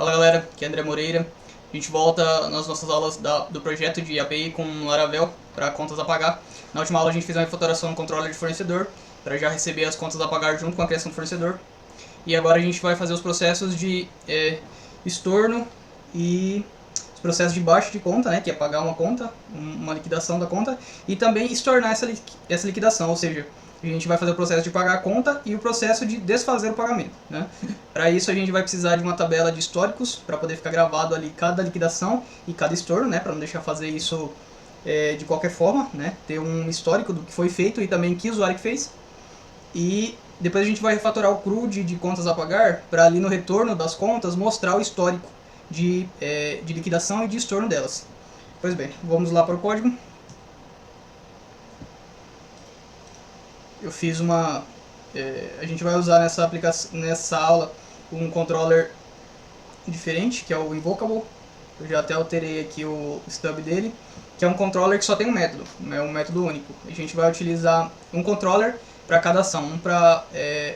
Fala galera, aqui é André Moreira. A gente volta nas nossas aulas do projeto de API com Laravel para contas a pagar. Na última aula a gente fez uma refatoração no controller de fornecedor para já receber as contas a pagar junto com a criação do fornecedor. E agora a gente vai fazer os processos de estorno e os processos de baixo de conta, né, que é pagar uma conta, uma liquidação da conta, e também estornar essa liquidação, ou seja, a gente vai fazer o processo de pagar a conta e o processo de desfazer o pagamento, né? Para isso a gente vai precisar de uma tabela de históricos para poder ficar gravado ali cada liquidação e cada estorno, né? Para não deixar fazer isso de qualquer forma, né? Ter um histórico do que foi feito e também que usuário que fez. E depois a gente vai refatorar o CRUD de contas a pagar para ali no retorno das contas mostrar o histórico de liquidação e de estorno delas. Pois bem, vamos lá para o código. Eu fiz uma... a gente vai usar nessa aula um controller diferente, que é o Invocable. Eu já até alterei aqui o stub dele, que é um controller que só tem um método, é um método único. A gente vai utilizar um controller para cada ação, um para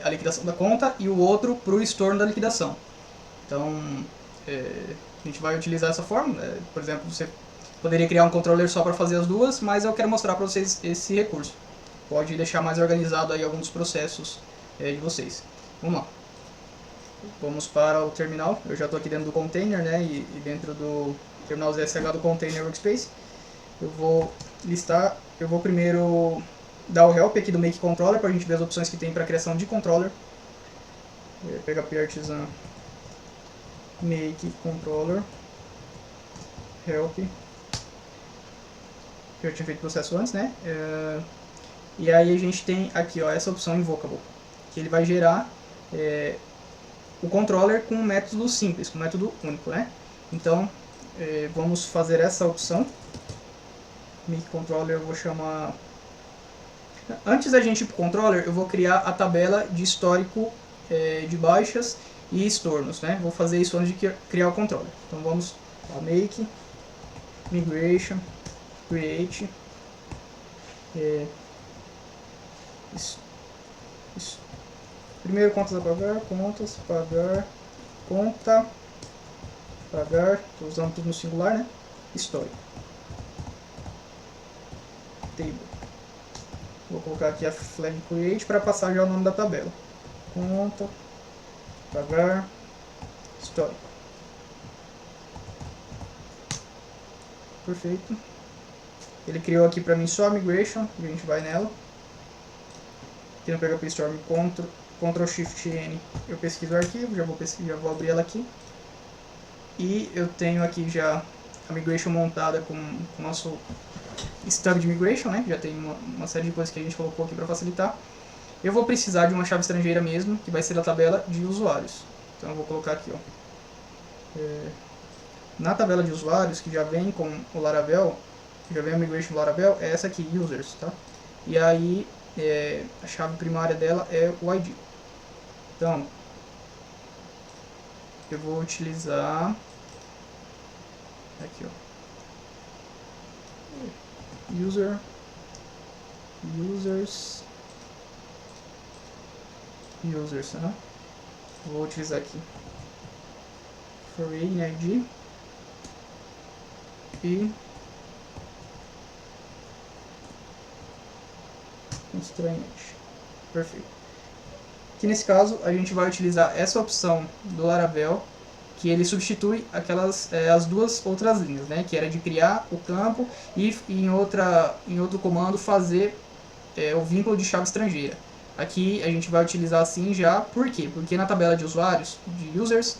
a liquidação da conta e o outro para o estorno da liquidação. Então, a gente vai utilizar essa forma. Por exemplo, você poderia criar um controller só para fazer as duas, mas eu quero mostrar para vocês esse recurso. Pode deixar mais organizado aí alguns processos de vocês. Vamos lá. Vamos para o terminal. Eu já estou aqui dentro do container, né? E dentro do terminal ZSH do container workspace. Eu vou listar. Eu vou primeiro dar o help aqui do make controller para a gente ver as opções que tem para criação de controller. PHP Artisan make controller help. Eu tinha feito o processo antes, né? E aí a gente tem aqui, ó, essa opção invocable, que ele vai gerar o controller com um método simples, com um método único, né? Então, vamos fazer essa opção. Make controller eu vou chamar... Antes da gente ir para o controller, eu vou criar a tabela de histórico de baixas e estornos, né? Vou fazer isso antes de criar o controller. Então vamos para make, migration, create, primeiro contas a pagar, conta, pagar, estou usando tudo no singular, né? Histórico. Table. Vou colocar aqui a flag create para passar já o nome da tabela. Conta, pagar, histórico. Perfeito. Ele criou aqui para mim só a migration, a gente vai nela. Aqui no PHP Storm, Ctrl Shift N, eu pesquiso o arquivo, já vou abrir ela aqui. E eu tenho aqui já a migration montada com o nosso stub de migration, né? Já tem uma série de coisas que a gente colocou aqui para facilitar. Eu vou precisar de uma chave estrangeira mesmo, que vai ser a tabela de usuários. Então eu vou colocar aqui, ó. Na tabela de usuários, que já vem com o Laravel, que já vem a migration do Laravel, é essa aqui, users, tá? E aí a chave primária dela é o ID. Então, eu vou utilizar aqui, ó, users, né? Vou utilizar aqui foreign ID e constraint. Perfeito. Aqui nesse caso a gente vai utilizar essa opção do Laravel, que ele substitui as duas outras linhas, né? Que era de criar o campo e em outro comando fazer o vínculo de chave estrangeira. Aqui a gente vai utilizar assim já, por quê? Porque na tabela de usuários, de users,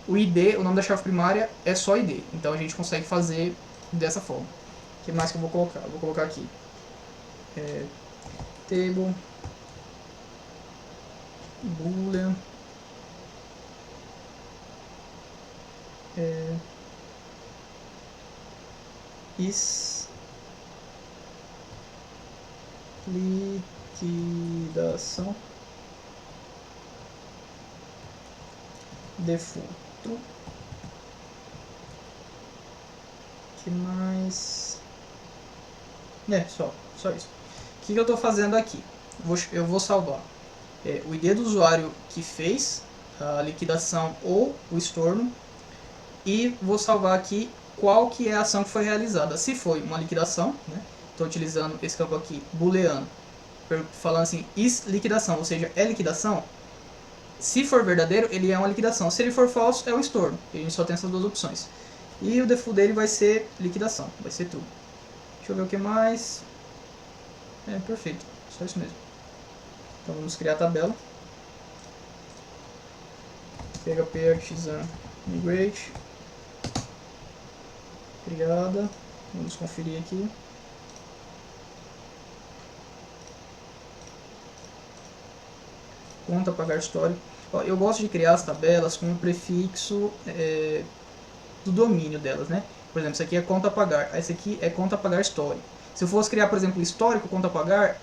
o ID, o nome da chave primária é só ID, então a gente consegue fazer dessa forma. O que mais que eu vou colocar? Eu vou colocar aqui table, boolean, is liquidação default. Que mais? Só isso. O que eu estou fazendo aqui? Eu vou salvar o ID do usuário que fez a liquidação ou o estorno, e vou salvar aqui qual que é a ação que foi realizada. Se foi uma liquidação, né? Estou utilizando esse campo aqui, booleano, falando assim, is liquidação, ou seja, é liquidação. Se for verdadeiro, ele é uma liquidação. Se ele for falso, é um estorno. A gente só tem essas duas opções. E o default dele vai ser liquidação, vai ser tudo. Deixa eu ver o que mais. Perfeito, só isso mesmo. Então vamos criar a tabela. PHP artisan migrate. Criada. Vamos conferir aqui. Conta pagar histórico. Eu gosto de criar as tabelas com o prefixo do domínio delas, né? Por exemplo, isso aqui é conta pagar, esse aqui é conta pagar histórico. Se eu fosse criar, por exemplo, histórico conta pagar,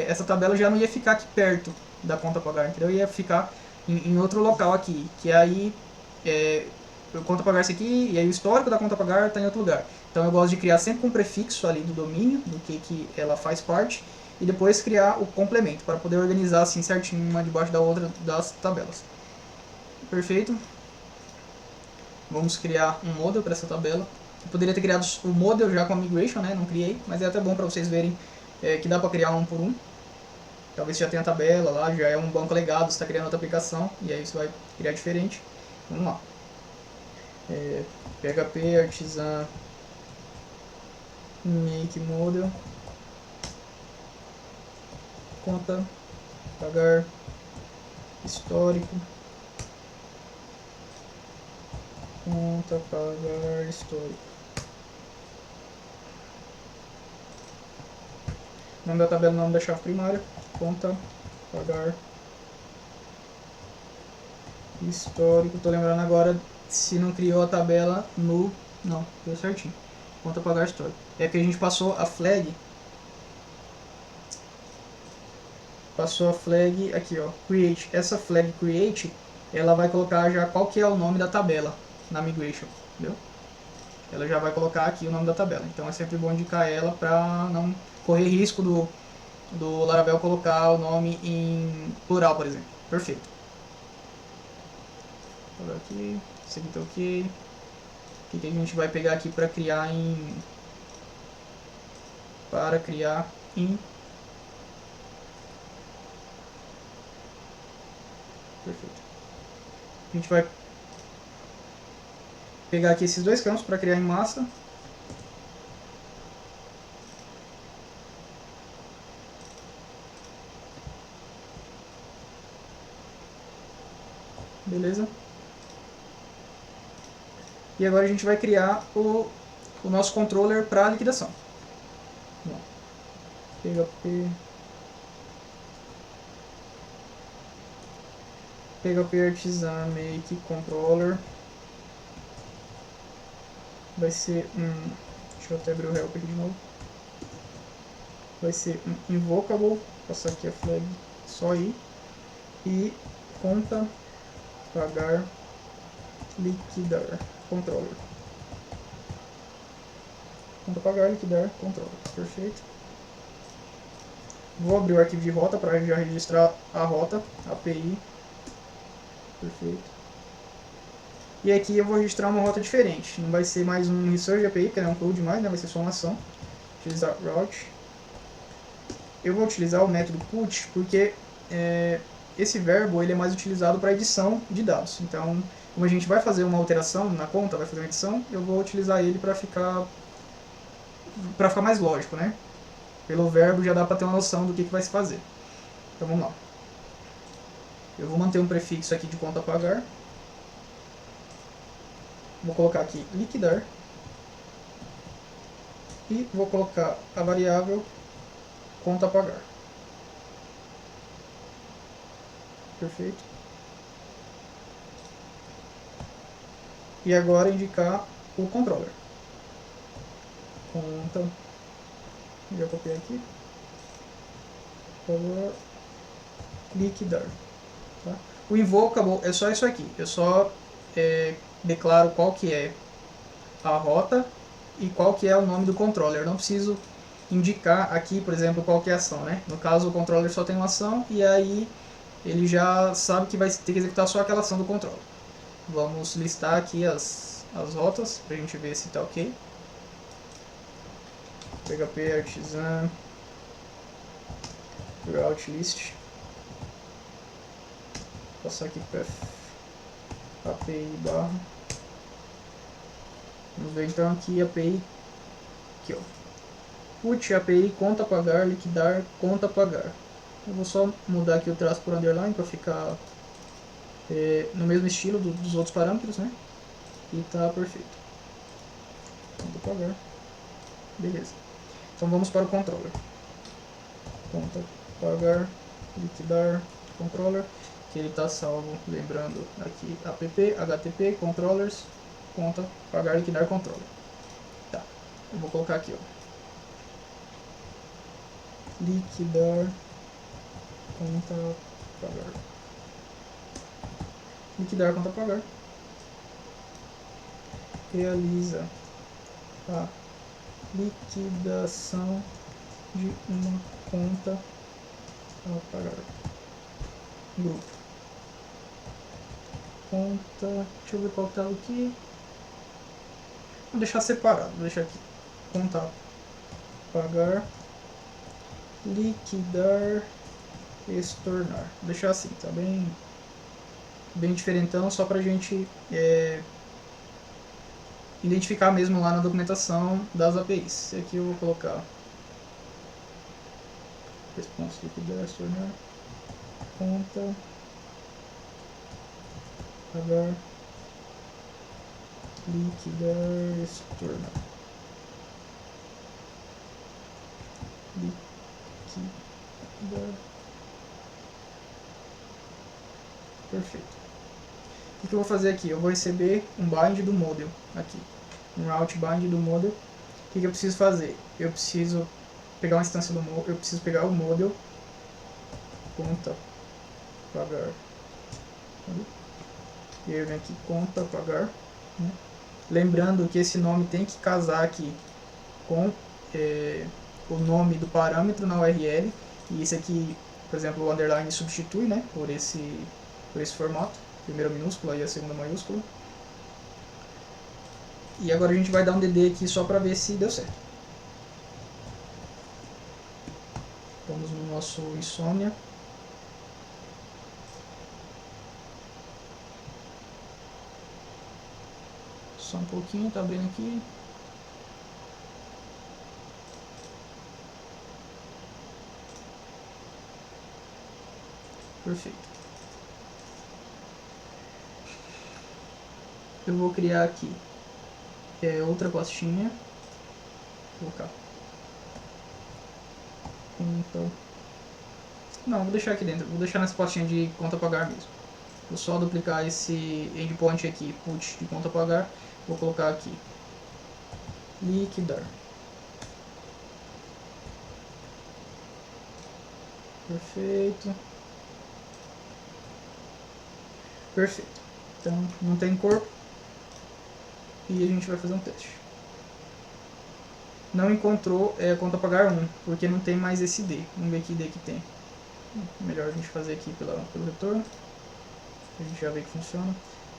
essa tabela já não ia ficar aqui perto da conta pagar, entendeu? Ia ficar em outro local aqui, que aí eu conta pagar isso aqui, e aí o histórico da conta pagar está em outro lugar. Então eu gosto de criar sempre com um prefixo ali do domínio, do que ela faz parte, e depois criar o complemento, para poder organizar assim certinho uma debaixo da outra das tabelas. Perfeito. Vamos criar um model para essa tabela. Eu poderia ter criado o model já com a migration, né? Não criei, mas é até bom para vocês verem que dá para criar um por um. Talvez já tenha a tabela lá, já é um banco legado, você está criando outra aplicação, e aí você vai criar diferente. Vamos lá. PHP artisan make model, conta pagar histórico, conta pagar histórico. Nome da tabela, nome da chave primária, conta pagar histórico. Tô lembrando agora se não criou a tabela no... Não, deu certinho. Conta pagar histórico. É que a gente passou a flag. Passou a flag aqui, ó, create. Essa flag create, ela vai colocar já qual que é o nome da tabela na migration, entendeu? Ela já vai colocar aqui o nome da tabela. Então é sempre bom indicar ela para não correr risco do Laravel colocar o nome em plural, por exemplo. Perfeito. Vou colocar aqui, esse aqui tá ok. O que a gente vai pegar aqui para criar em... Perfeito. A gente vai pegar aqui esses dois campos para criar em massa. Beleza? E agora a gente vai criar o nosso controller para liquidação. PHP artisan make controller. Vai ser um... Deixa eu até abrir o help aqui de novo. Vai ser um invocable. Vou passar aqui a flag só aí. E conta pagar liquidar controller. Conta pagar liquidar controller. Perfeito. Vou abrir o arquivo de rota para já registrar a rota, API. Perfeito. E aqui eu vou registrar uma rota diferente. Não vai ser mais um research API, porque não é um code mais, né? Vai ser só uma ação. Utilizar route. Eu vou utilizar o método put porque esse verbo ele é mais utilizado para edição de dados. Então, como a gente vai fazer uma alteração na conta, vai fazer uma edição, eu vou utilizar ele para ficar mais lógico, né? Pelo verbo já dá para ter uma noção do que vai se fazer. Então vamos lá. Eu vou manter um prefixo aqui de conta a pagar. Vou colocar aqui liquidar. E vou colocar a variável conta a pagar. Perfeito. E agora indicar o controller. Conta. Já copiei aqui. Por liquidar. Tá? O invocable é só isso aqui. Eu só declaro qual que é a rota e qual que é o nome do controller. Eu não preciso indicar aqui, por exemplo, qual que é a ação, né? No caso, o controller só tem uma ação e aí ele já sabe que vai ter que executar só aquela ação do controller. Vamos listar aqui as as rotas pra gente ver se tá ok. PHP artisan route list. Passar aqui para API barra. Vamos ver então aqui API. Aqui, ó. Put API conta pagar, liquidar conta pagar. Eu vou só mudar aqui o traço por underline para ficar no mesmo estilo dos outros parâmetros, né? E tá perfeito. Conta pagar. Beleza. Então vamos para o controller. Conta pagar, liquidar controller, que ele está salvo, lembrando aqui app, http, controllers, conta pagar, liquidar controller. Tá, eu vou colocar aqui, ó, liquidar conta pagar, liquidar conta pagar, realiza a liquidação de uma conta a pagar. Grupo. Conta. Deixa eu ver qual que tá aqui. Vou deixar separado. Vou deixar aqui. Conta a pagar. Liquidar. Estornar. Vou deixar assim, tá bem diferentão, só pra gente identificar mesmo lá na documentação das APIs. Aqui eu vou colocar response liquidar, estornar, conta, pagar, liquidar, estornar, liquidar. Perfeito. O que eu vou fazer aqui? Eu vou receber um bind do model aqui, um route bind do model. O que eu preciso fazer? Eu preciso pegar uma instância do model, eu preciso pegar o model, conta, pagar, e aí eu venho aqui, conta, pagar, né? Lembrando que esse nome tem que casar aqui com o nome do parâmetro na URL, e esse aqui, por exemplo, o underline substitui, né, por esse formato, primeira minúscula e a segunda maiúscula. E agora a gente vai dar um DD aqui só para ver se deu certo. Vamos no nosso Insomnia. Só um pouquinho, tá abrindo aqui. Perfeito. Eu vou criar aqui outra pastinha. Vou colocar. Conta. Não, vou deixar aqui dentro. Vou deixar nessa pastinha de conta pagar mesmo. Vou só duplicar esse endpoint aqui, put de conta pagar. Vou colocar aqui. Liquidar. Perfeito. Perfeito. Então não tem corpo. E a gente vai fazer um teste. Não encontrou conta pagar 1, porque não tem mais esse D. Vamos ver que D que tem. Melhor a gente fazer aqui pelo retorno. A gente já vê que funciona.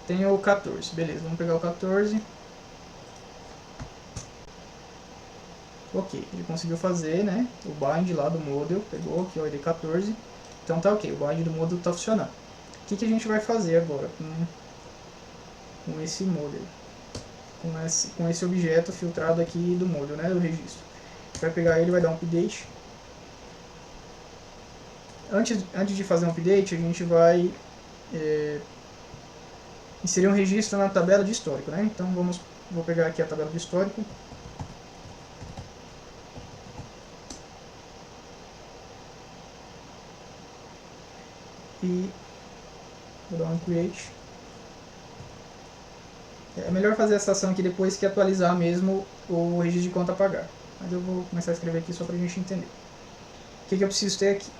Tem o 14, beleza, vamos pegar o 14. Ok, ele conseguiu fazer, né, o bind lá do model, pegou aqui o ID 14. Então tá ok, o bind do model tá funcionando. O que a gente vai fazer agora com esse model? Com esse objeto filtrado aqui do model, né, do registro. A gente vai pegar ele, vai dar um update. Antes de fazer um update, a gente vai inserir um registro na tabela de histórico, né? Então vou pegar aqui a tabela de histórico. E vou dar um create. É melhor fazer essa ação aqui depois que atualizar mesmo o registro de conta a pagar. Mas eu vou começar a escrever aqui só para a gente entender. O que eu preciso ter aqui?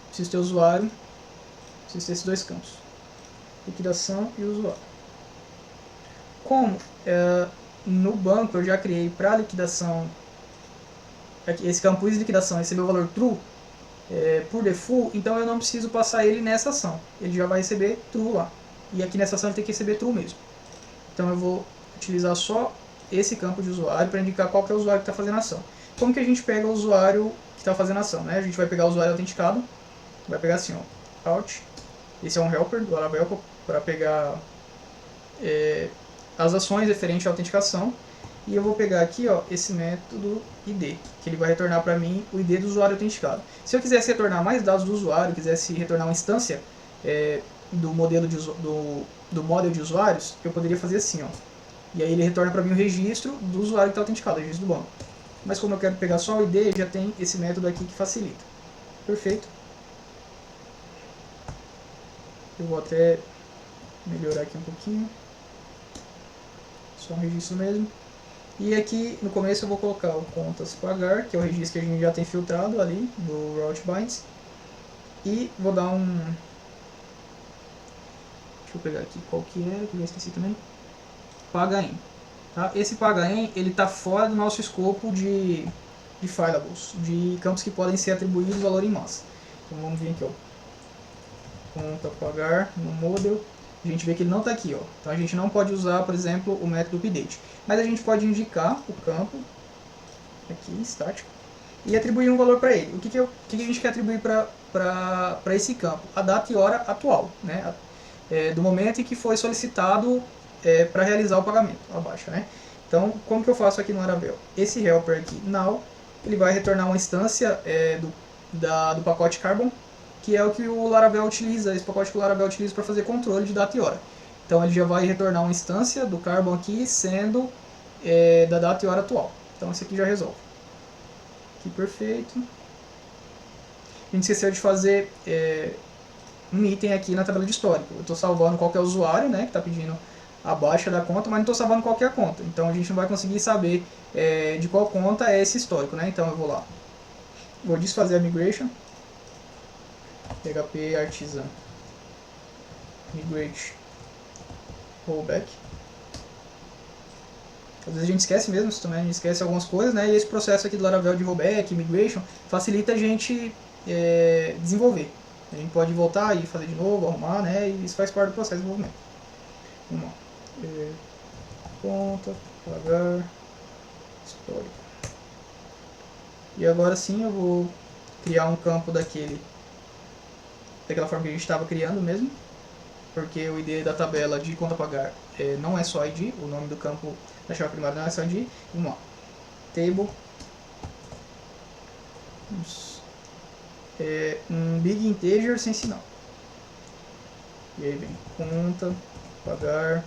Preciso ter o usuário, preciso ter esses dois campos. Liquidação e usuário. Como no banco eu já criei para liquidação, esse campo de liquidação recebeu o valor true por default, então eu não preciso passar ele nessa ação. Ele já vai receber true lá. E aqui nessa ação ele tem que receber true mesmo. Então eu vou utilizar só esse campo de usuário para indicar qual que é o usuário que está fazendo a ação. Como que a gente pega o usuário que está fazendo a ação, né? A gente vai pegar o usuário autenticado, vai pegar assim, ó, out, esse é um helper do Laravel para pegar as ações referentes à autenticação, e eu vou pegar aqui, ó, esse método ID, que ele vai retornar para mim o ID do usuário autenticado. Se eu quisesse retornar mais dados do usuário, quisesse retornar uma instância do modelo do model de usuários, eu poderia fazer assim, ó. E aí ele retorna para mim o registro do usuário que está autenticado, o registro do banco. Mas como eu quero pegar só o ID, já tem esse método aqui que facilita. Perfeito. Eu vou até melhorar aqui um pouquinho. Só um registro mesmo. E aqui no começo eu vou colocar o contas pagar, que é o registro que a gente já tem filtrado ali do route binds. E vou dar um... Deixa eu pegar aqui qual que é, que eu já esqueci também. Paga-em. Tá? Esse paga-em, ele está fora do nosso escopo de filables, de campos que podem ser atribuídos valor em massa. Então vamos vir aqui, ó. Conta pagar no model. A gente vê que ele não está aqui, ó. Então a gente não pode usar, por exemplo, o método update. Mas a gente pode indicar o campo aqui, estático, e atribuir um valor para ele. O que a gente quer atribuir para esse campo? A data e hora atual, né? Do momento em que foi solicitado para realizar o pagamento, a baixa, né? Então, como que eu faço aqui no Laravel? Esse helper aqui, now, ele vai retornar uma instância do pacote Carbon, que é o que o Laravel utiliza, esse pacote que o Laravel utiliza para fazer controle de data e hora. Então ele já vai retornar uma instância do Carbon aqui, sendo da data e hora atual. Então esse aqui já resolve. Aqui, perfeito. A gente esqueceu de fazer um item aqui na tabela de histórico. Eu estou salvando qualquer usuário, né, que está pedindo a baixa da conta, mas não estou salvando qualquer conta. Então a gente não vai conseguir saber de qual conta é esse histórico, né? Então eu vou lá, vou desfazer a migration, PHP artisan migrate rollback. Às vezes a gente esquece mesmo, isso também a gente esquece algumas coisas, né? E esse processo aqui do Laravel de rollback, migration, facilita a gente desenvolver. A gente pode voltar e fazer de novo, arrumar, né? E isso faz parte do processo de desenvolvimento. Vamos lá. Conta, pagar, histórico. E agora sim eu vou criar um campo daquela forma que a gente estava criando mesmo, porque o ID da tabela de conta pagar não é só ID, o nome do campo da chave primária não é só ID. Vamos lá. Table um big integer sem sinal. E aí vem conta, pagar,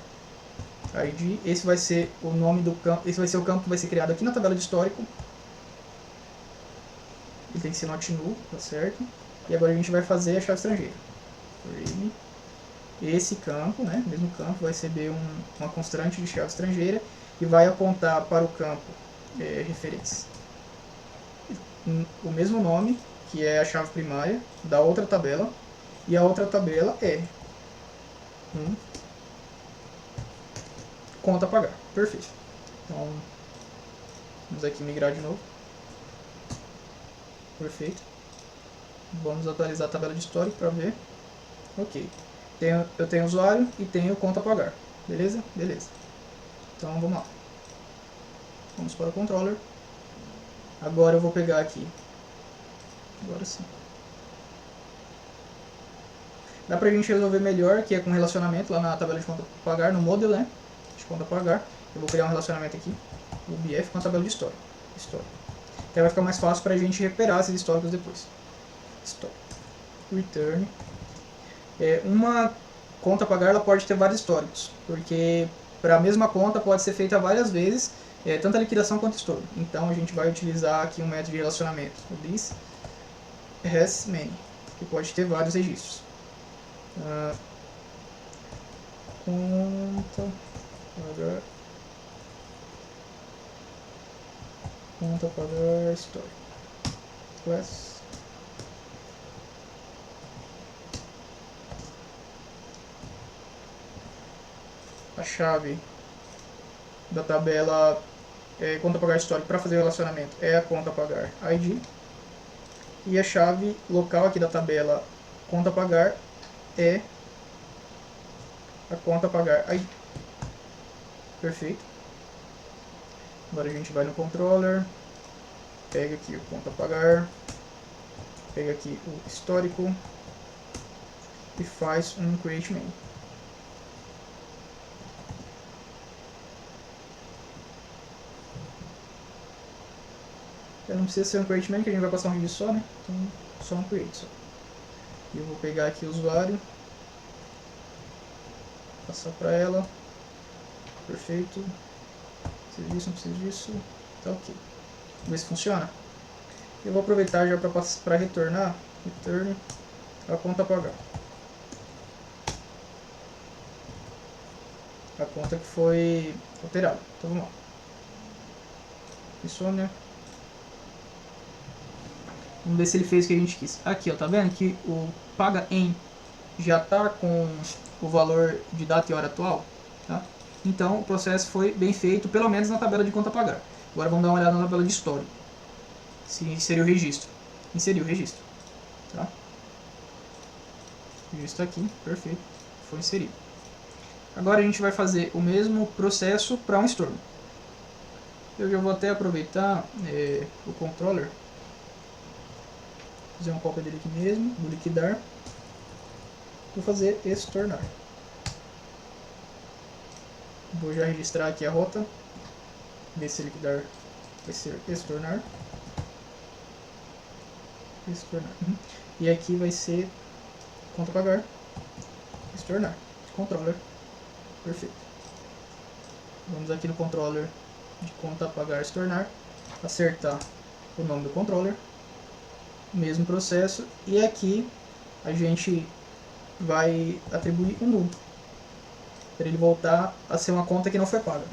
ID. Esse vai ser o nome do campo, esse vai ser o campo que vai ser criado aqui na tabela de histórico. Ele tem que ser not null, tá certo? E agora a gente vai fazer a chave estrangeira. Esse campo, né, mesmo campo, vai receber uma constante de chave estrangeira e vai apontar para o campo referência o mesmo nome, que é a chave primária da outra tabela, e a outra tabela é conta a pagar. Perfeito. Então, vamos aqui migrar de novo. Perfeito. Vamos atualizar a tabela de histórico para ver. Ok. Eu tenho usuário e tenho conta a pagar. Beleza? Beleza. Então vamos lá. Vamos para o controller. Agora eu vou pegar aqui. Agora sim. Dá pra gente resolver melhor, que é com relacionamento lá na tabela de conta a pagar, no model, né? De conta a pagar. Eu vou criar um relacionamento aqui, o BF com a tabela de história. Então vai ficar mais fácil pra gente recuperar esses históricos depois. Histórico. Return. Uma conta a pagar ela pode ter vários históricos, porque para a mesma conta pode ser feita várias vezes, tanto a liquidação quanto o histórico. Então a gente vai utilizar aqui um método de relacionamento, o this has many, que pode ter vários registros. Conta pagar histórico. Class. A chave da tabela conta pagar histórico para fazer o relacionamento é a conta pagar ID, e a chave local aqui da tabela conta pagar é a conta pagar ID. Perfeito. Agora a gente vai no controller, pega aqui o conta a pagar, pega aqui o histórico e faz um create main. Não precisa ser um create main, que a gente vai passar um registro só, né? Então só um create só. E eu vou pegar aqui o usuário, passar para ela. Perfeito. Precisa disso, não precisa disso. Tá ok. Vamos ver se funciona. Eu vou aproveitar já para retornar. Return a conta a pagar. A conta que foi alterada. Então vamos lá. Insônia. Vamos ver se ele fez o que a gente quis. Aqui, ó, tá vendo que o paga em já tá com o valor de data e hora atual, tá? Então o processo foi bem feito, pelo menos na tabela de conta a pagar. Agora vamos dar uma olhada na tabela de histórico. Se inserir o registro. Inserir o registro, tá? O registro aqui, perfeito. Foi inserido. Agora a gente vai fazer o mesmo processo para um estorno. Eu já vou até aproveitar o controller, fazer uma cópia dele aqui mesmo, vou liquidar, vou fazer estornar. Vou já registrar aqui a rota, ver se liquidar vai ser estornar. Estornar. E aqui vai ser conta pagar, estornar, controller, perfeito. Vamos aqui no controller de conta pagar estornar, acertar o nome do controller, mesmo processo, e aqui a gente vai atribuir um null para ele voltar a ser uma conta que não foi paga.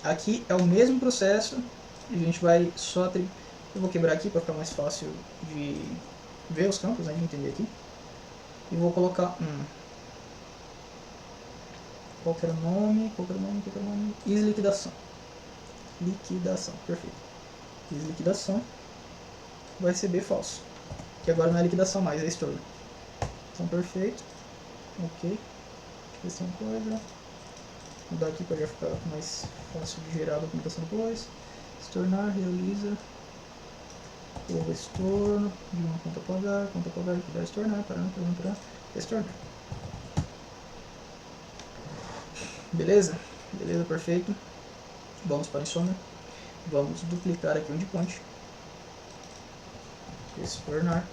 Aqui é o mesmo processo, a gente vai só atribuir. Eu vou quebrar aqui para ficar mais fácil de ver os campos, né, de entender aqui. E vou colocar qual que era o nome? Is liquidação. Liquidação, perfeito. Is liquidação vai receber falso, que agora não é liquidação mais, é estorno. Então perfeito. Ok. Deixa eu ver uma coisa. Vou mudar aqui para já ficar mais fácil de gerar a documentação depois. Estornar, realiza o estorno de uma conta a pagar, liquidar, estornar, parâmetro, estornar. Beleza? Beleza, perfeito. Vamos para a insônia. Vamos duplicar aqui o endpoint. Estornar.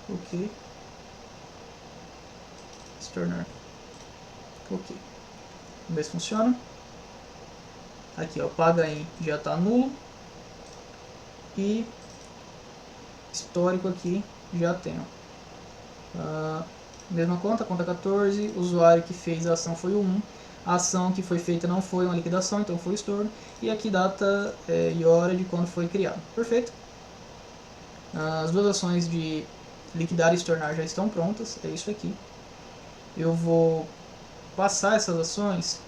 Ok. Estornar. Ok. Vamos ver se funciona. Aqui, ó, paga em já está nulo. E histórico aqui já tem, ó. Mesma conta 14, o usuário que fez a ação foi o 1, a ação que foi feita não foi uma liquidação, então foi estorno, e aqui data e hora de quando foi criado. Perfeito. As duas ações de liquidar e estornar já estão prontas, é isso aqui. Eu vou passar essas ações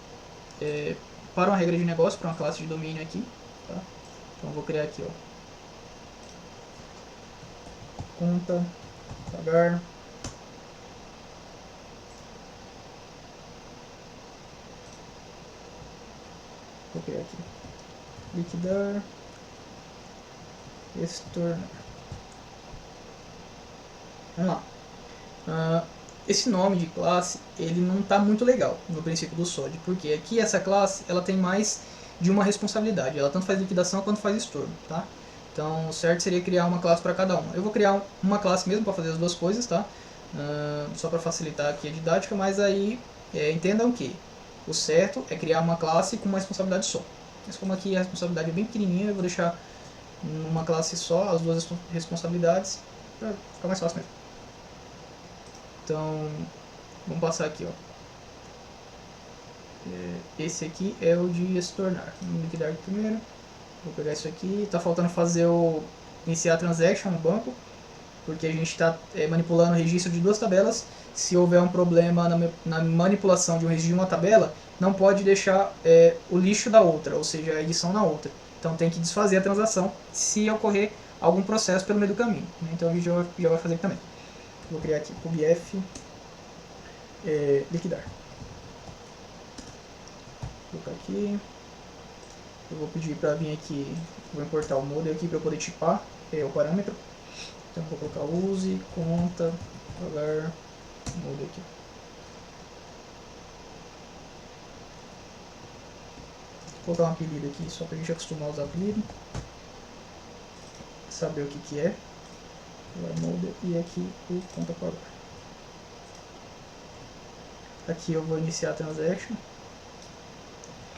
para uma regra de negócio, para uma classe de domínio aqui, tá? Então eu vou criar aqui, ó, conta pagar. Vou criar aqui liquidar, estornar. Vamos lá. Esse nome de classe ele não está muito legal no princípio do SOD, porque aqui essa classe ela tem mais de uma responsabilidade, ela tanto faz liquidação quanto faz estorno, tá? Então o certo seria criar uma classe para cada uma. Eu vou criar uma classe mesmo para fazer as duas coisas, tá? Só para facilitar aqui a didática, mas aí entendam que o certo é criar uma classe com uma responsabilidade só. Mas como aqui a responsabilidade é bem pequenininha, eu vou deixar numa classe só as duas responsabilidades para ficar mais fácil mesmo. Então, vamos passar aqui, ó. Esse aqui é o de estornar. Vamos liquidar aqui primeiro. Vou pegar isso aqui. Tá faltando fazer o iniciar transaction no banco, porque a gente está manipulando o registro de duas tabelas. Se houver um problema na manipulação de um registro de uma tabela, não pode deixar o lixo da outra, ou seja, a edição na outra. Então tem que desfazer a transação se ocorrer algum processo pelo meio do caminho. Então a gente já vai fazer aqui também. Vou criar aqui pubf liquidar. Vou colocar aqui. Eu vou pedir para vir aqui, vou importar o model aqui para eu poder tipar o parâmetro. Então vou colocar use, conta, pagar, model aqui. Vou colocar um apelido aqui só para a gente acostumar a usar apelido. Saber o que é. Model e aqui o conta pagar. Aqui eu vou iniciar a transaction.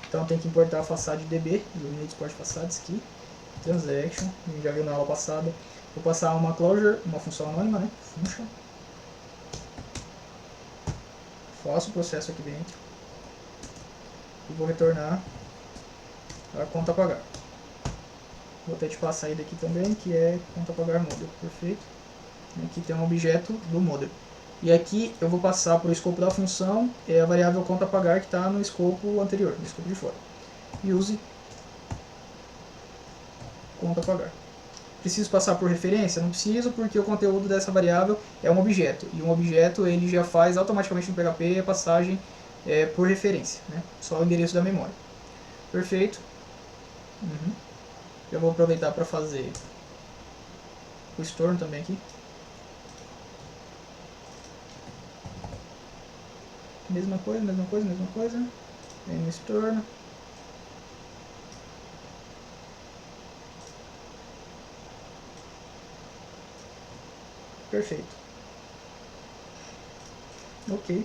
Então tem que importar a façade DB, Illuminate Sport Facades aqui. Transaction, a gente já viu na aula passada. Vou passar uma closure, uma função anônima, né? Function. Faço o processo aqui dentro. E vou retornar a conta a pagar. Vou ter tipar a saída aqui também, que é conta a pagar model. Perfeito. Aqui tem um objeto do model. E aqui eu vou passar para o escopo da função a variável conta a pagar que está no escopo anterior, no escopo de fora. E use conta a pagar. Preciso passar por referência? Não preciso, porque o conteúdo dessa variável é um objeto. E um objeto ele já faz automaticamente no PHP a passagem por referência, né? Só o endereço da memória. Perfeito. Eu vou aproveitar para fazer o store também aqui. Mesma coisa, mesma coisa, mesma coisa. Vem no store. Perfeito. Ok.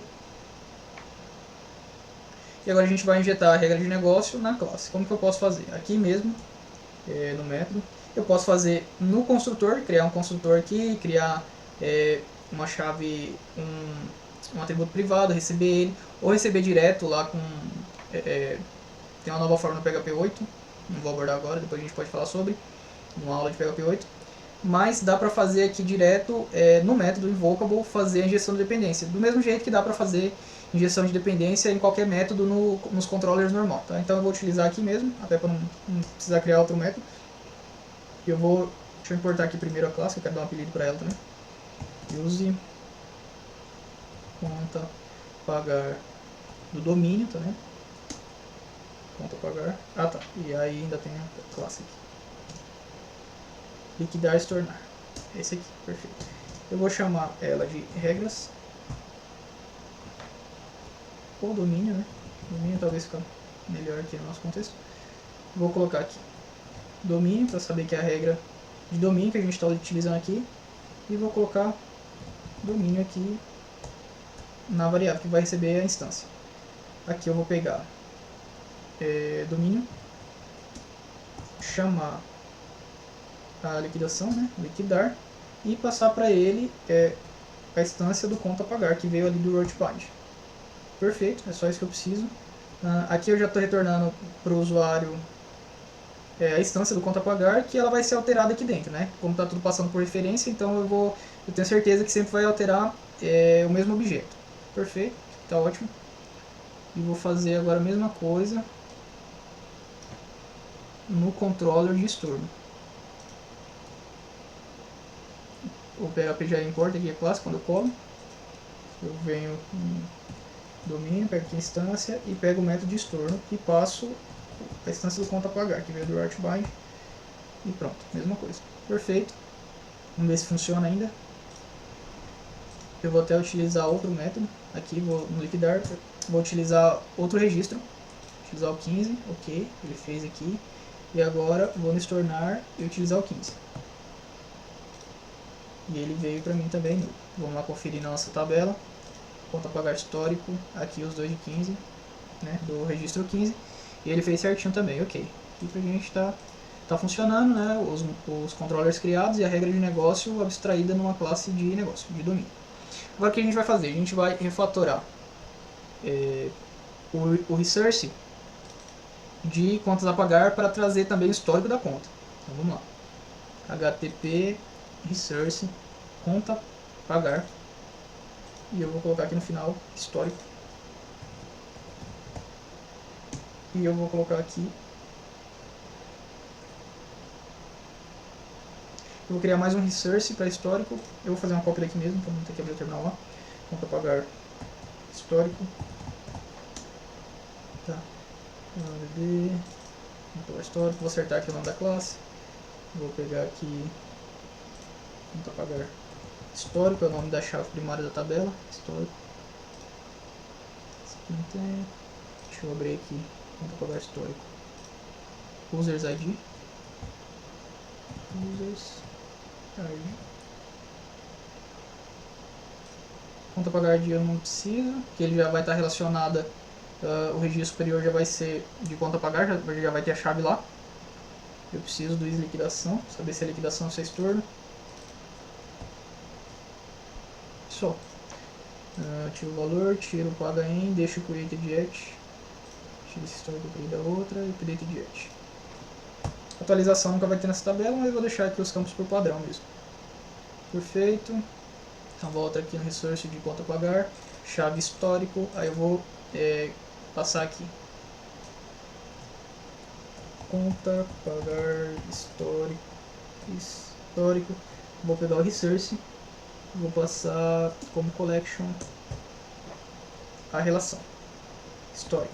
E agora a gente vai injetar a regra de negócio na classe. Como que eu posso fazer? Aqui mesmo, no método. Eu posso fazer no construtor, criar um construtor aqui, criar uma chave, um atributo privado, receber ele, ou receber direto lá com... tem uma nova forma no PHP 8, não vou abordar agora, depois a gente pode falar sobre, uma aula de PHP 8. Mas dá para fazer aqui direto no método invocable, fazer a injeção de dependência. Do mesmo jeito que dá para fazer injeção de dependência em qualquer método nos controllers normal. Tá? Então eu vou utilizar aqui mesmo, até para não precisar criar outro método. Deixa eu importar aqui primeiro a classe, eu quero dar um apelido para ela também. Use conta pagar do domínio, tá vendo? Conta pagar. Ah tá, e aí ainda tem a classe aqui. Liquidar e se tornar. Esse aqui, perfeito. Eu vou chamar ela de regras. Ou domínio, né? Domínio talvez fica melhor aqui no nosso contexto. Vou colocar aqui domínio, para saber que é a regra de domínio que a gente está utilizando aqui. E vou colocar domínio aqui na variável que vai receber a instância. Aqui eu vou pegar domínio, chamar a liquidação, né, liquidar, e passar para ele a instância do conta pagar que veio ali do root bind. Perfeito, é só isso que eu preciso. Aqui eu já estou retornando para o usuário a instância do conta pagar, que ela vai ser alterada aqui dentro, né? Como está tudo passando por referência, então eu tenho certeza que sempre vai alterar o mesmo objeto. Perfeito, está ótimo. E vou fazer agora a mesma coisa no controller de estorno. O PHP já importa aqui a classe quando eu colo. Eu venho em domínio, pego aqui a instância e pego o método de estorno e passo a instância do conta pagar, que veio do writeBind. E pronto, mesma coisa. Perfeito. Vamos ver se funciona ainda. Eu vou até utilizar outro método. Aqui vou no liquidar, vou utilizar outro registro. Utilizar o 15, ok, ele fez aqui. E agora vou no estornar e utilizar o 15. E ele veio para mim também nulo. Vamos lá conferir na nossa tabela. Conta pagar histórico, aqui os dois de 15, né, do registro 15. E ele fez certinho também, ok. Aqui pra gente tá funcionando, né, os controllers criados e a regra de negócio abstraída numa classe de negócio, de domínio. Agora o que a gente vai fazer? A gente vai refatorar o resource de contas a pagar para trazer também o histórico da conta. Então vamos lá. HTTP resource conta pagar. E eu vou colocar aqui no final histórico. E eu vou colocar aqui. Eu vou criar mais um resource para histórico. Eu vou fazer uma cópia daqui mesmo, para não ter que abrir o terminal lá. Conta pagar histórico. Tá. ADD, conta histórico, vou acertar aqui o nome da classe. Vou pegar aqui conta pagar histórico, é o nome da chave primária da tabela, histórico. Esse aqui não tem. Deixa eu abrir aqui, conta pagar histórico. Users ID. Users ID. Conta pagar ID eu não preciso, porque ele já vai estar relacionada. O registro superior já vai ser de conta pagar, já vai ter a chave lá. Eu preciso do is liquidação, saber se é liquidação ou se é estorno. Só. Tiro o valor, tiro o paga em, deixo o created yet. Tiro esse histórico da outra e created yet. Atualização nunca vai ter nessa tabela, mas eu vou deixar aqui os campos por padrão mesmo. Perfeito. Então volta aqui no resource de conta pagar, chave histórico, aí eu vou passar aqui. Conta pagar histórico. Vou pegar o resource, vou passar como collection a relação histórico,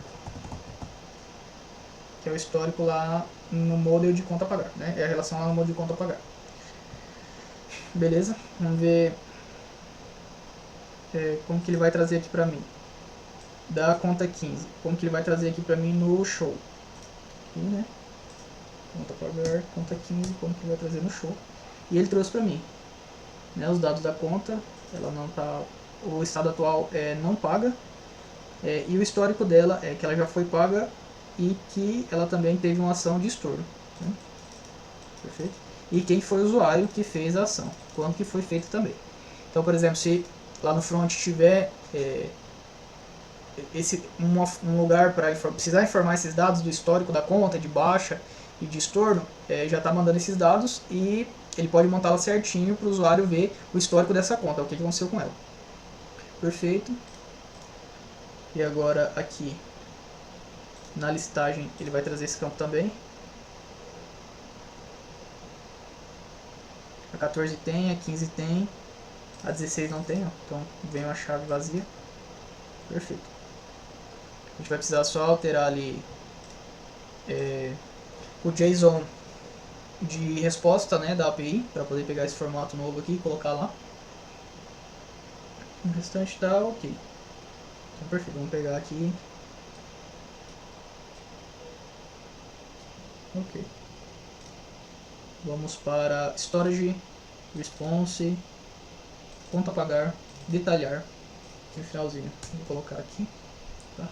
que é o histórico lá no model de conta pagar, né? É a relação lá no model de conta pagar. Beleza? Vamos ver como que ele vai trazer aqui pra mim. Da conta 15, como que ele vai trazer aqui pra mim no show. Aqui, né? Conta pagar, conta 15, como que ele vai trazer no show. E ele trouxe pra mim, né, os dados da conta, ela não tá, o estado atual não paga, e o histórico dela é que ela já foi paga e que ela também teve uma ação de estorno, né? Perfeito? E quem foi o usuário que fez a ação, quando que foi feita também. Então, por exemplo, se lá no front tiver um lugar para precisar informar esses dados do histórico da conta, de baixa e de estorno, já está mandando esses dados e ele pode montá-la certinho para o usuário ver o histórico dessa conta, o que aconteceu com ela. Perfeito. E agora aqui na listagem ele vai trazer esse campo também. A 14 tem, a 15 tem, a 16 não tem, ó. Então vem uma chave vazia. Perfeito. A gente vai precisar só alterar ali o JSON de resposta, né, da API, para poder pegar esse formato novo aqui e colocar lá. O restante está ok. Então perfeito, vamos pegar aqui. Ok. Vamos para Storage, Response, Conta pagar, Detalhar. No finalzinho, vou colocar aqui. Tá?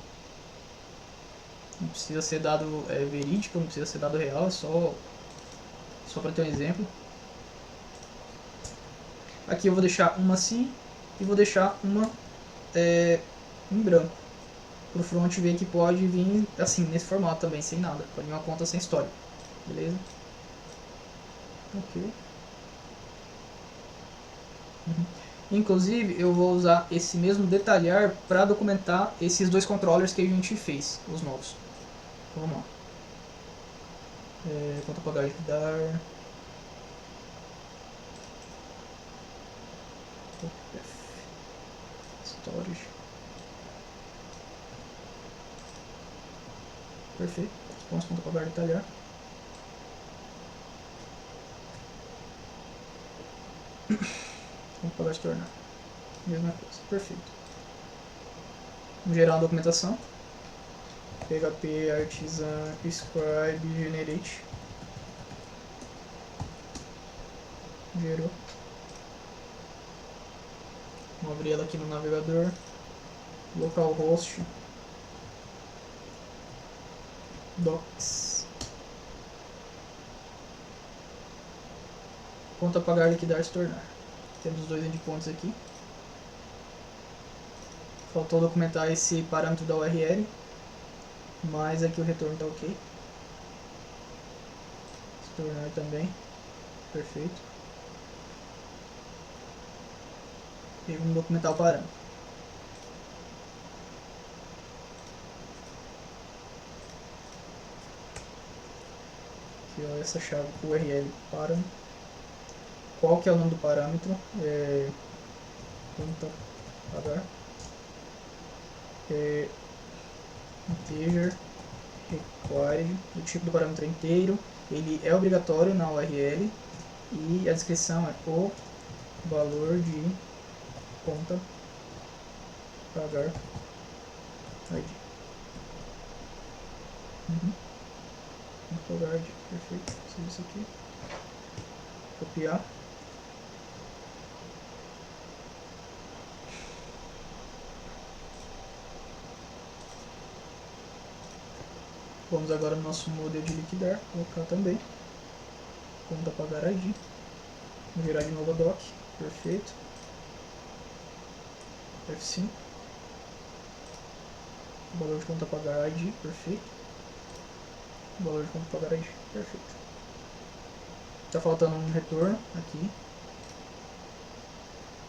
Não precisa ser dado verídico, não precisa ser dado real, é só para ter um exemplo. Aqui eu vou deixar uma assim e vou deixar uma em branco. Para o front ver que pode vir assim, nesse formato também, sem nada. Pode vir uma conta sem história. Beleza? Ok. Inclusive, eu vou usar esse mesmo detalhar para documentar esses dois controllers que a gente fez, os novos. Então, vamos lá. Conta pagar dar. Storage. Perfeito. Response conta pagar detalhar. Conta pagar se tornar. Mesma coisa. Perfeito. Vamos gerar uma documentação. PHP artisan scribe generate. Gerou. Vamos abrir ela aqui no navegador. Localhost. Docs. Conta pagar, liquidar, se tornar. Temos os dois endpoints aqui. Faltou documentar esse parâmetro da URL, mas aqui o retorno está ok. Se tornar também. Perfeito. E vamos documentar o parâmetro. Aqui, ó, essa chave URL parâmetro. Qual que é o nome do parâmetro? Conta pagar. Integer required, o tipo do parâmetro é inteiro, ele é obrigatório na URL e a descrição é o valor de conta pagar ID. Pagar ID, perfeito, isso aqui, copiar. Vamos agora no nosso modelo de liquidar, colocar também conta pagar ID, virar de novo a doc, perfeito, F5, valor de conta pagar ID, perfeito, valor de conta pagar ID, perfeito. Tá faltando um retorno aqui,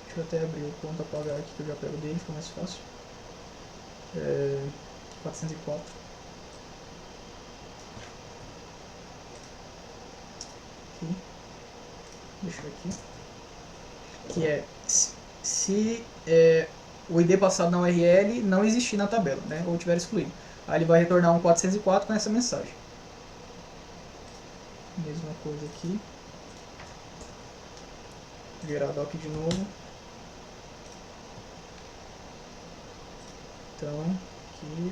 deixa eu até abrir o conta pagar aqui que eu já pego dele, fica mais fácil, 404. Aqui. Deixa eu ver aqui, que é se o ID passado na URL não existir na tabela, né, ou tiver excluído. Aí ele vai retornar um 404 com essa mensagem. Mesma coisa aqui. Gerar doc de novo. Então, aqui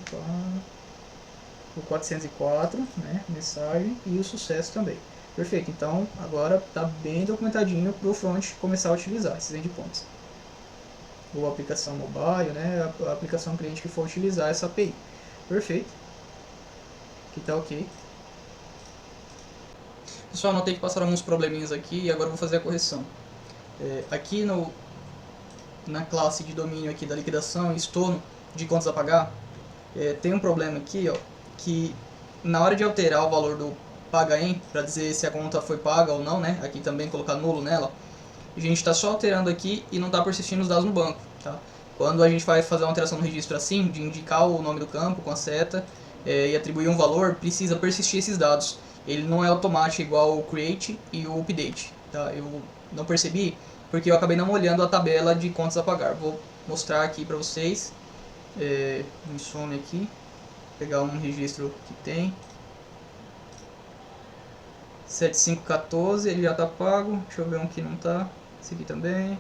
o 404, né, mensagem, e o sucesso também. Perfeito, então agora está bem documentadinho para o front começar a utilizar esses endpoints. Ou a aplicação mobile, né, a aplicação cliente que for utilizar essa API. Perfeito. Aqui está ok. Pessoal, notei que passaram alguns probleminhas aqui e agora eu vou fazer a correção. Aqui na classe de domínio aqui da liquidação e estorno de contas a pagar, tem um problema aqui, ó, que na hora de alterar o valor do paga em, para dizer se a conta foi paga ou não, né, aqui também colocar nulo nela, a gente está só alterando aqui e não está persistindo os dados no banco. Tá? Quando a gente vai fazer uma alteração no registro assim, de indicar o nome do campo com a seta e atribuir um valor, precisa persistir esses dados. Ele não é automático igual o create e o update. Tá? Eu não percebi porque eu acabei não olhando a tabela de contas a pagar. Vou mostrar aqui para vocês. Me some aqui, pegar um registro que tem 7514, ele já está pago. Deixa eu ver um que não está. Esse aqui também.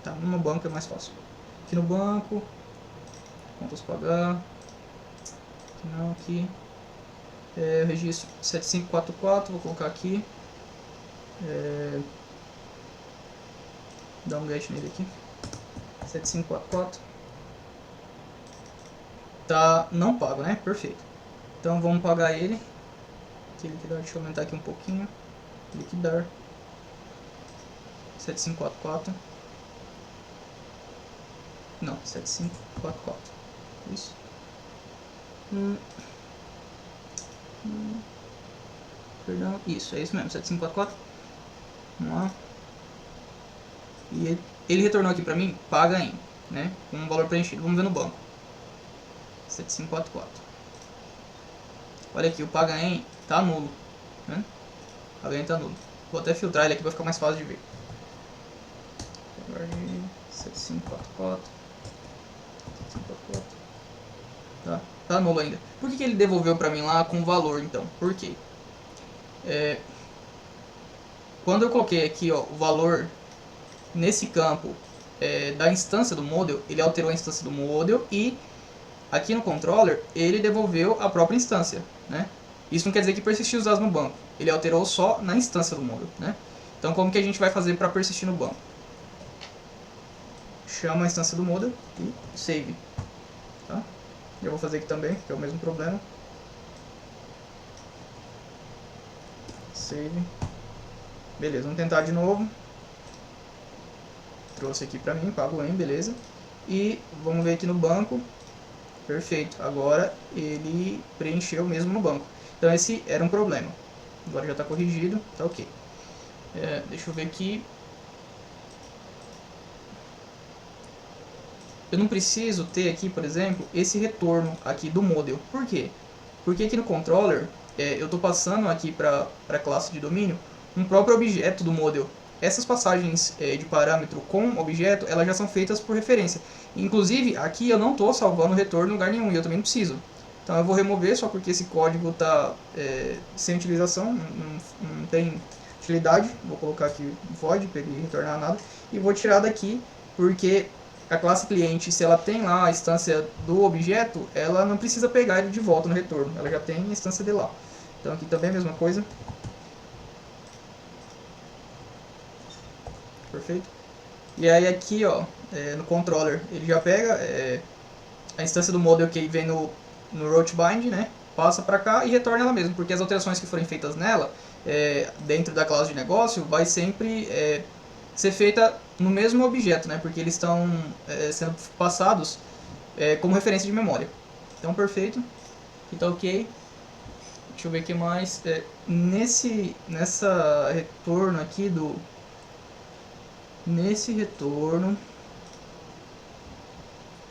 Tá, no banco é mais fácil. Aqui no banco, contas pagar. Aqui não, aqui. Registro 7544, vou colocar aqui. Dá um get nele aqui. 7544. Tá não pago, né? Perfeito. Então vamos pagar ele. Aqui, liquidar, deixa eu aumentar aqui um pouquinho. Liquidar. 7544. Não, 7544. Isso. Perdão, isso, é isso mesmo, 7544. Vamos lá. E ele retornou aqui pra mim, paga em, né? Com um valor preenchido. Vamos ver no banco. 7544. Olha aqui, o paga em tá nulo, né? Paga em tá nulo. Vou até filtrar ele aqui pra ficar mais fácil de ver. 7544. 7544. Tá nulo ainda. Por que ele devolveu pra mim lá com valor, então? Por quê? Quando eu coloquei aqui, ó, o valor nesse campo da instância do model, ele alterou a instância do model e aqui no controller ele devolveu a própria instância, né? Isso não quer dizer que persistiu os dados no banco. Ele alterou só na instância do model, né? Então como que a gente vai fazer para persistir no banco? Chama a instância do model e save. Tá? Eu vou fazer aqui também, que é o mesmo problema. Save. Beleza, vamos tentar de novo. Trouxe aqui pra mim, pago em, beleza. E vamos ver aqui no banco. Perfeito, agora ele preencheu mesmo no banco. Então esse era um problema. Agora já está corrigido, tá ok. Deixa eu ver aqui. Eu não preciso ter aqui, por exemplo, esse retorno aqui do model. Por quê? Porque aqui no controller, eu estou passando aqui para a classe de domínio um próprio objeto do model. Essas passagens de parâmetro com objeto, elas já são feitas por referência. Inclusive, aqui eu não estou salvando o retorno em lugar nenhum, e eu também não preciso. Então eu vou remover só porque esse código está sem utilização, não tem utilidade. Vou colocar aqui void para ele retornar nada. E vou tirar daqui porque a classe cliente, se ela tem lá a instância do objeto, ela não precisa pegar ele de volta no retorno. Ela já tem a instância dele lá. Então aqui também é a mesma coisa. Perfeito. E aí aqui, ó, no controller, ele já pega a instância do model que vem no route bind, né? Passa para cá e retorna ela mesma, porque as alterações que forem feitas nela, dentro da classe de negócio, vai sempre ser feita no mesmo objeto, né? Porque eles estão sendo passados como referência de memória. Então, perfeito. Aqui tá ok. Deixa eu ver o que mais. Nessa retorno aqui nesse retorno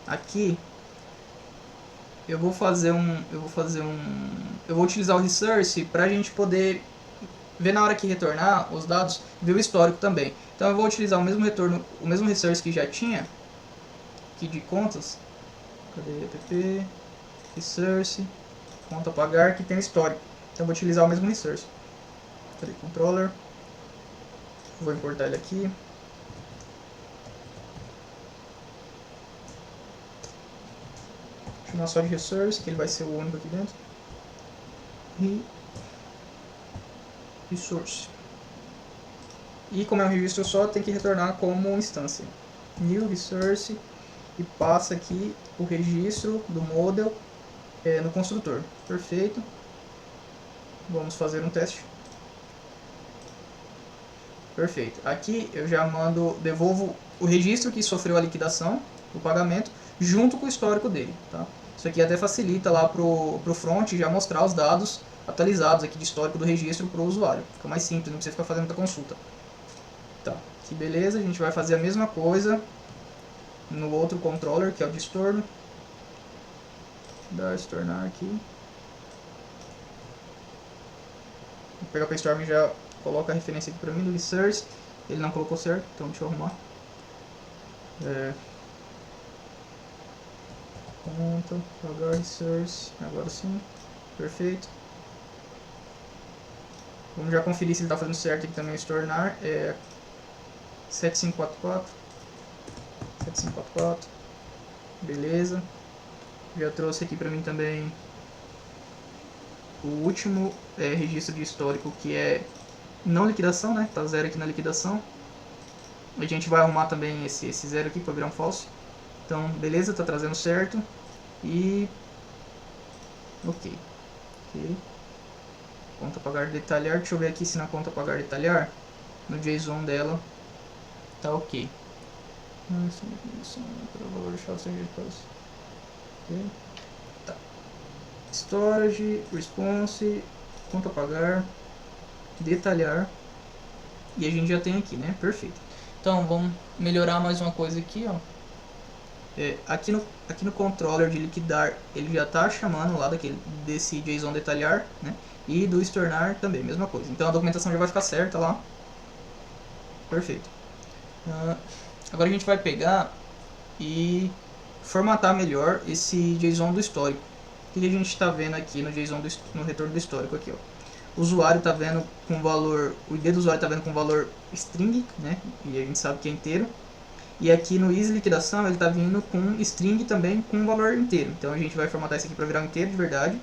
aqui eu vou utilizar o resource para a gente poder ver na hora que retornar os dados, ver o histórico também. Então eu vou utilizar o mesmo retorno, o mesmo resource que já tinha aqui de contas. Cadê app resource conta pagar que tem o histórico. Então eu vou utilizar o mesmo resource. Cadê controller? Vou importar ele aqui. Chamar só de resource, que ele vai ser o único aqui dentro. E resource. E como é um registro só, tem que retornar como instância. New resource e passa aqui o registro do model no construtor. Perfeito. Vamos fazer um teste. Perfeito. Aqui eu já devolvo o registro que sofreu a liquidação, o pagamento, junto com o histórico dele, tá? Isso aqui até facilita lá pro front já mostrar os dados atualizados aqui de histórico do registro para o usuário. Fica mais simples, não precisa ficar fazendo muita consulta. Tá, que beleza, a gente vai fazer a mesma coisa no outro controller, que é o de estorno. Dar estornar aqui. Vou pegar para Storm e já coloca a referência aqui para mim do resource. Ele não colocou certo, então deixa eu arrumar. Conta, pagar resource, agora sim, perfeito. Vamos já conferir se ele está fazendo certo aqui também o estornar. 7544. 7544. Beleza. Já trouxe aqui para mim também o último registro de histórico, que é não liquidação, né? Tá zero aqui na liquidação. A gente vai arrumar também esse zero aqui para virar um false. Então, beleza, tá trazendo certo. E ok. Conta pagar detalhar. Deixa eu ver aqui se na conta pagar detalhar, no JSON dela, tá ok. Tá. Storage, response, conta pagar, detalhar. E a gente já tem aqui, né? Perfeito. Então vamos melhorar mais uma coisa aqui, ó. Aqui no controller de liquidar, ele já está chamando lá desse JSON detalhar, né? E do estornar também, mesma coisa. Então a documentação já vai ficar certa lá. Perfeito. Agora a gente vai pegar e formatar melhor esse JSON do histórico. O que a gente está vendo aqui no JSON no retorno do histórico aqui, ó. O usuário está vendo com valor, o ID do usuário está vendo com valor string, né? E a gente sabe que é inteiro. E aqui no is liquidação ele está vindo com string também com valor inteiro. Então a gente vai formatar isso aqui para virar um inteiro de verdade.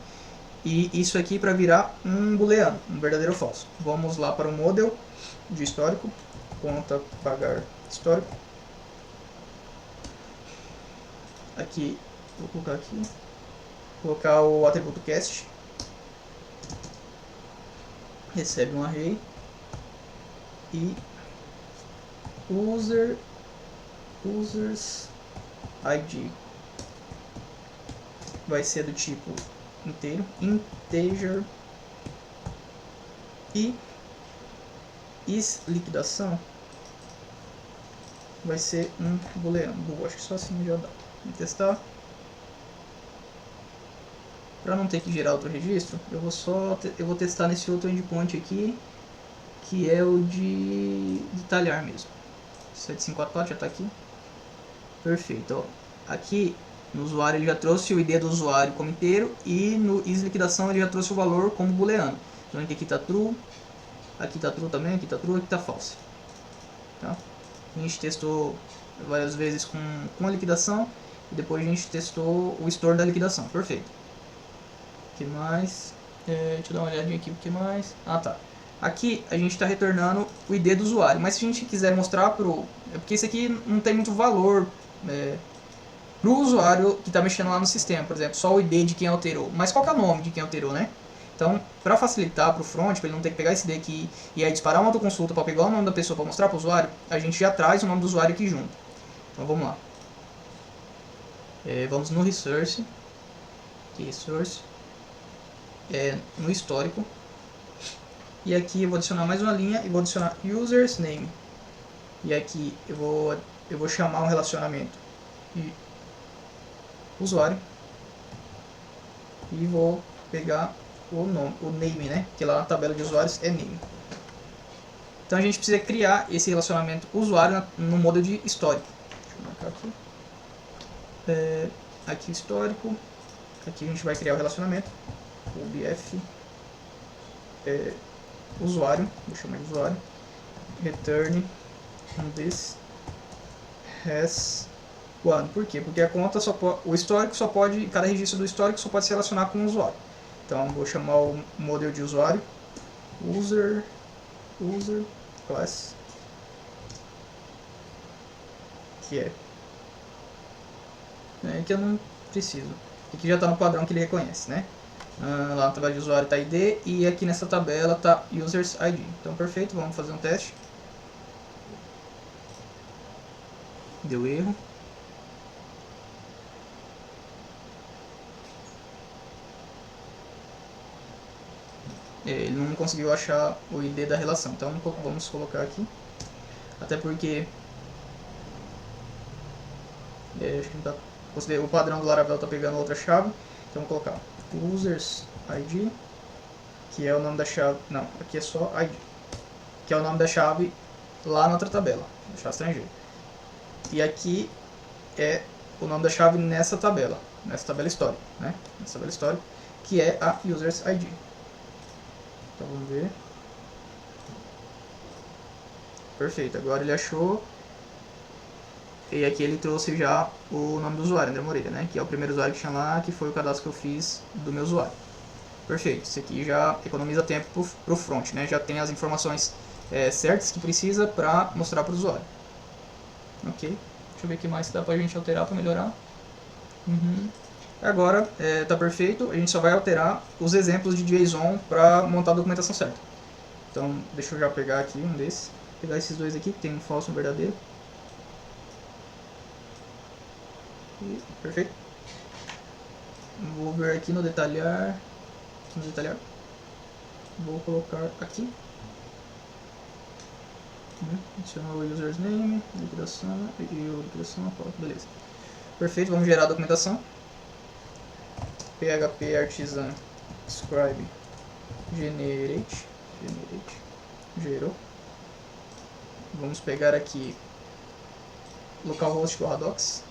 E isso aqui para virar um booleano, um verdadeiro ou falso. Vamos lá para o model de histórico. Conta pagar histórico. Aqui, vou colocar aqui. Colocar o atributo cast. Recebe um array. E users id vai ser do tipo inteiro, integer, e is liquidação vai ser um booleano. Acho que só assim já dá. Vamos testar. Para não ter que gerar outro registro, eu vou testar nesse outro endpoint aqui, que é o de detalhar mesmo. 7544 já está aqui. Perfeito. Ó. Aqui No usuário ele já trouxe o ID do usuário como inteiro e no isLiquidação ele já trouxe o valor como booleano. Então aqui está true, aqui está true também, aqui está true, aqui está false. Tá? A gente testou várias vezes com a liquidação e depois a gente testou o store da liquidação. Perfeito. O que mais? Deixa eu dar uma olhadinha aqui, o que mais? Ah, tá. Aqui a gente está retornando o ID do usuário, mas se a gente quiser mostrar pro... É porque isso aqui não tem muito valor para o usuário que está mexendo lá no sistema, por exemplo, só o ID de quem alterou. Mas qual que é o nome de quem alterou, né? Então, para facilitar para o front, para ele não ter que pegar esse ID aqui e aí disparar uma autoconsulta para pegar o nome da pessoa para mostrar para o usuário, a gente já traz o nome do usuário aqui junto. Então vamos lá. Vamos no Resource. Aqui, Resource. No histórico. E aqui eu vou adicionar mais uma linha e vou adicionar Users Name. E aqui eu vou chamar um relacionamento de usuário. E vou pegar o name, né? Que lá na tabela de usuários é name. Então a gente precisa criar esse relacionamento usuário no modelo de histórico. Deixa eu marcar aqui. Aqui histórico. Aqui a gente vai criar o relacionamento. OBF usuário. Vou chamar de usuário. Return this has one. Por quê? Porque a conta o histórico só pode, cada registro do histórico só pode se relacionar com o usuário. Então vou chamar o modelo de usuário user class, que que eu não preciso. Aqui já está no padrão que ele reconhece, né? Lá na tabela de usuário está ID e aqui nessa tabela está users ID. Então perfeito, vamos fazer um teste. Deu erro. Ele não conseguiu achar o ID da relação, então vamos colocar aqui. Até porque acho que não tá, o padrão do Laravel está pegando outra chave. Então vou colocar users ID, que é o nome da chave. Não, aqui é só ID, que é o nome da chave lá na outra tabela, da chave estrangeira. E aqui é o nome da chave nessa tabela histórica, né? Nessa tabela histórica, que é a users ID. Então vamos ver. Perfeito, agora ele achou. E aqui ele trouxe já o nome do usuário, André Moreira, né? Que é o primeiro usuário que tinha lá, que foi o cadastro que eu fiz do meu usuário. Perfeito, isso aqui já economiza tempo pro front, né? Já tem as informações certas que precisa para mostrar para o usuário. Ok, deixa eu ver o que mais dá pra gente alterar para melhorar. Agora tá perfeito, a gente só vai alterar os exemplos de JSON para montar a documentação certa. Então deixa eu já pegar aqui um desses, pegar esses dois aqui, que tem um falso e um verdadeiro. Perfeito. Vou ver aqui no detalhar. Vou colocar aqui. Adicionar o users name, liquidação e o liquidação, beleza. Perfeito, vamos gerar a documentação. PHP artisan scribe generate, gerou. Vamos pegar aqui localhost docs.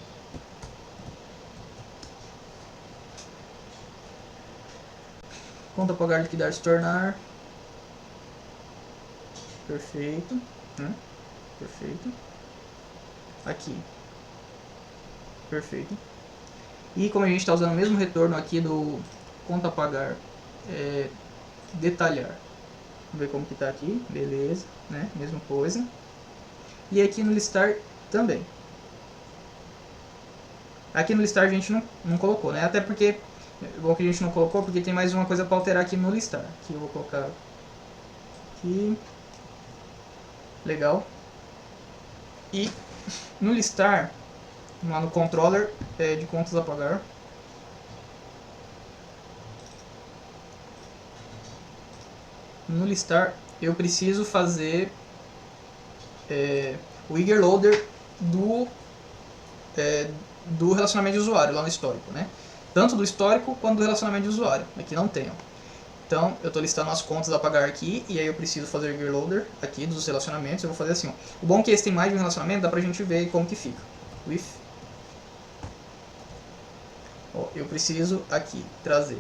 Conta pagar, liquidar, se tornar. Perfeito. Perfeito. Aqui. Perfeito. E como a gente está usando o mesmo retorno aqui do conta pagar, detalhar. Vamos ver como que está aqui. Beleza, né? Mesma coisa. E aqui no listar também. Aqui no listar a gente não colocou, né? Até porque, bom que a gente não colocou, porque tem mais uma coisa para alterar aqui no listar. Aqui eu vou colocar aqui. Legal. E no listar, lá no controller de contas a pagar, no listar eu preciso fazer o Eager Loader do relacionamento de usuário lá no histórico, né? Tanto do histórico quanto do relacionamento de usuário. Aqui não tem. Então eu estou listando as contas a pagar aqui e aí eu preciso fazer o Eager Loader aqui dos relacionamentos. Eu vou fazer assim, ó. O bom é que esse tem mais de um relacionamento, dá pra gente ver como que fica. With Ó, eu preciso aqui trazer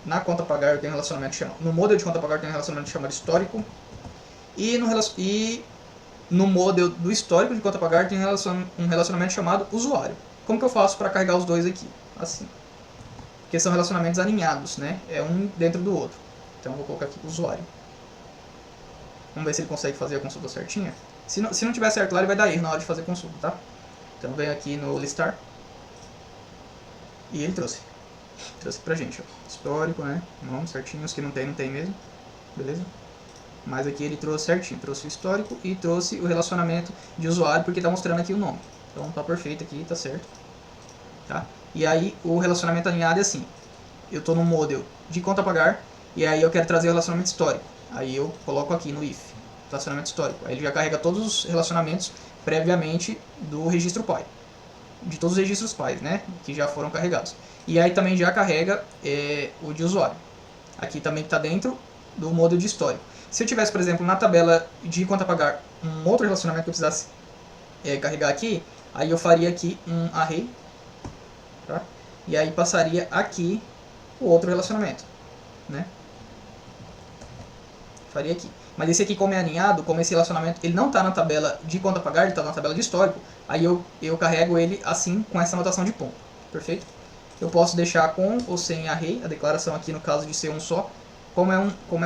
na conta pagar eu tenho um relacionamento chamado, no modelo de conta pagar eu tenho um relacionamento chamado histórico, e no modelo do histórico de conta pagar tem um relacionamento chamado usuário. Como que eu faço para carregar os dois aqui? Assim. Porque são relacionamentos alinhados, né? É um dentro do outro. Então eu vou colocar aqui usuário. Vamos ver se ele consegue fazer a consulta certinha. Se não tiver certo lá, ele vai dar erro na hora de fazer a consulta, tá? Então venho aqui no listar. E ele trouxe. Trouxe pra gente, ó. Histórico, né? Nome certinho. Os que não tem mesmo. Beleza? Mas aqui ele trouxe certinho, trouxe o histórico e trouxe o relacionamento de usuário, porque está mostrando aqui o nome. Então tá perfeito aqui, tá certo. Tá? E aí o relacionamento alinhado é assim, eu estou no model de conta a pagar, e aí eu quero trazer o relacionamento histórico. Aí eu coloco aqui no if, relacionamento histórico. Aí ele já carrega todos os relacionamentos previamente do registro pai. De todos os registros pais, né? Que já foram carregados. E aí também já carrega o de usuário. Aqui também está dentro do modelo de histórico. Se eu tivesse, por exemplo, na tabela de conta a pagar um outro relacionamento que eu precisasse carregar aqui, aí eu faria aqui um array, tá? E aí passaria aqui o outro relacionamento, né? Faria aqui. Mas esse aqui, como é alinhado, como esse relacionamento ele não está na tabela de conta a pagar, ele está na tabela de histórico, aí eu carrego ele assim, com essa notação de ponto, perfeito? Eu posso deixar com ou sem array, a declaração aqui no caso de ser um só. Como é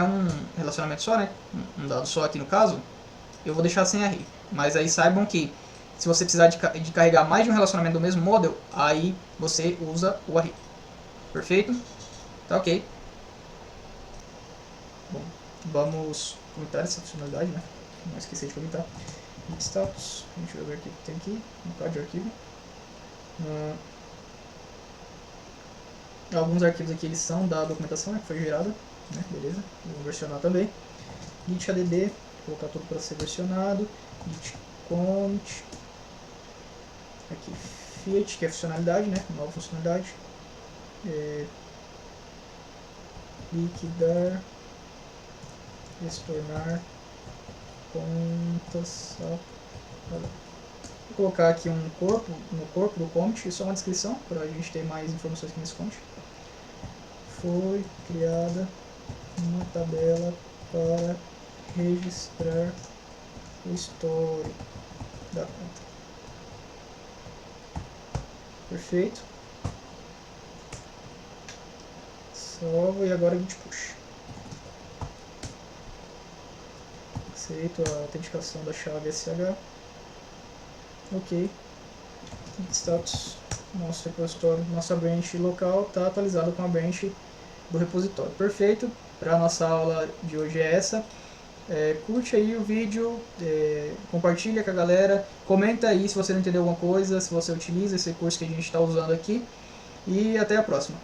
um relacionamento só, né? Um dado só aqui no caso, eu vou deixar sem array. Mas aí saibam que se você precisar de carregar mais de um relacionamento do mesmo model, aí você usa o array. Perfeito? Tá ok. Bom, vamos comentar essa funcionalidade, né? Não esqueci de comentar. Status, deixa eu ver o que tem aqui, um bocado de arquivo. Alguns arquivos aqui eles são da documentação, né, que foi gerada, né, beleza, vou versionar também. Git add, colocar tudo para ser versionado. Git commit, aqui Fiat, que é funcionalidade, né, nova funcionalidade. Liquidar, retornar contas. Vou colocar aqui um corpo, no corpo do commit, só uma descrição, para a gente ter mais informações aqui nesse commit. Foi criada uma tabela para registrar o histórico da conta. Perfeito. Salvo e agora a gente puxa. Aceito a autenticação da chave SH. Ok. Status. Nosso repositório, nossa branch local está atualizada com a branch do repositório. Perfeito. Para a nossa aula de hoje é essa. Curte aí o vídeo, compartilha com a galera, comenta aí se você não entendeu alguma coisa, se você utiliza esse curso que a gente está usando aqui, e até a próxima.